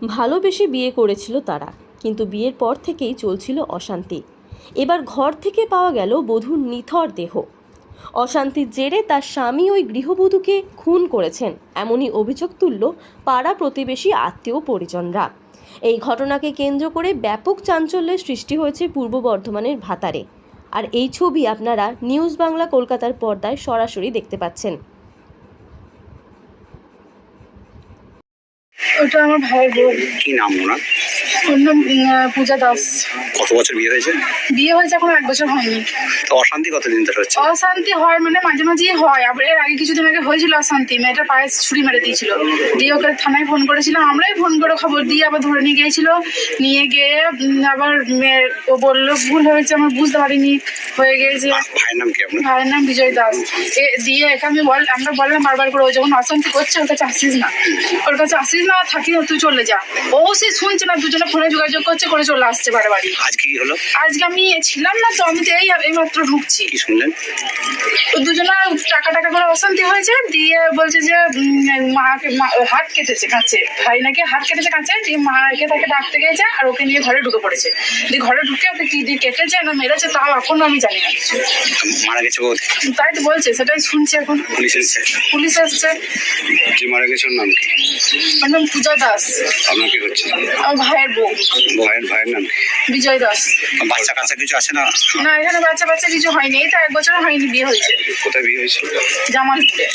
ভালোবেসে বিয়ে করেছিল তারা, কিন্তু বিয়ের পর থেকেই চলছিল অশান্তি। এবার ঘর থেকে পাওয়া গেল বধূর নিথর দেহ। অশান্তির জেরে তার স্বামী ওই গৃহবধূকে খুন করেছেন, এমনই অভিযোগ তুলল পাড়া প্রতিবেশী আত্মীয় পরিজনরা। এই ঘটনাকে কেন্দ্র করে ব্যাপক চাঞ্চল্যের সৃষ্টি হয়েছে পূর্ব বর্ধমানের ভাতারে। আর এই ছবি আপনারা নিউজ বাংলা কলকাতার পর্দায় সরাসরি দেখতে পাচ্ছেন। ওটা আমার ভাইয়ের বউ। কি নাম ওনার? ওর নাম পূজা দাস। কত বছর বিয়ে হয়েছে? বিয়ে হয়েছে এখন 1 বছর হয়নি। তো অশান্তি কতদিন ধরে হচ্ছে? অশান্তি হয় মানে মাঝে মাঝেই হয়। আবার এর আগে কিছুদিন আগে হয়েছিল অশান্তি, মেয়েটার পায়ে ছুরি মেরে দিয়েছিল। দিয়ে ওকে থানায় ফোন করেছিলাম, আমরাই ফোন করে খবর দিয়ে আবার ধরে নিয়ে গিয়েছিল। নিয়ে গিয়ে আবার ও বললো ভুল হয়েছে, আমার বুঝতে পারিনি, হয়ে গিয়েছে। ভাইয়ের নাম কি আপনার? ভাইয়ের নাম বিজয় দাস। দিয়ে একে আমরা বললাম বারবার করে, ও যখন অশান্তি করছে ওর কাছে আসিস না, ওর কাছে আসিস না, থাকি না, তুই চলে যা। ও সে শুনছে না, দুজনে ফোনে যোগাযোগ করছে, করে চলে আসছে বারে বাড়ি। আজকে কি হলো? আজকে আমি ছিলাম না তো, আমি তো এই মাত্র ঢুকছি। কি শুনলেন? দুজনে টাকা করে অশান্তি হয়েছে। দিয়ে বলছে যে মাকে হাত কেটেছে কাছে, ভাই নাকি হাত কেটেছে কাছে। দিয়ে মাকে তাকে ডাকতে গেছে আর ওকে নিয়ে ঘরে ঢুকে পড়েছে। দিয়ে ঘরে ঢুকে ওকে কি দিয়ে কেটেছে না মেরেছে তাও এখনো আমি জানি না কিছু। মারা গেছে বউ? তাই তো বলছে, সেটাই শুনছি এখন। পুলিশ এসেছে? পুলিশ এসছে। যে মারা গেছে ওর নাম কি? ওর নাম পূজা দাস। আপনার কি হচ্ছে? আমার ভাইয়ের বউ। ভাইয়ের নাম কি? বিজয় দাস। বাচ্চা কাচ্চা কিছু আছে না? না, এখানে বাচ্চা কিছু হয়নি। এই তো 1 বছর হয়নি বিয়ে হয়েছে। কোথায় বিয়ে হয়েছে? জামালপুরে।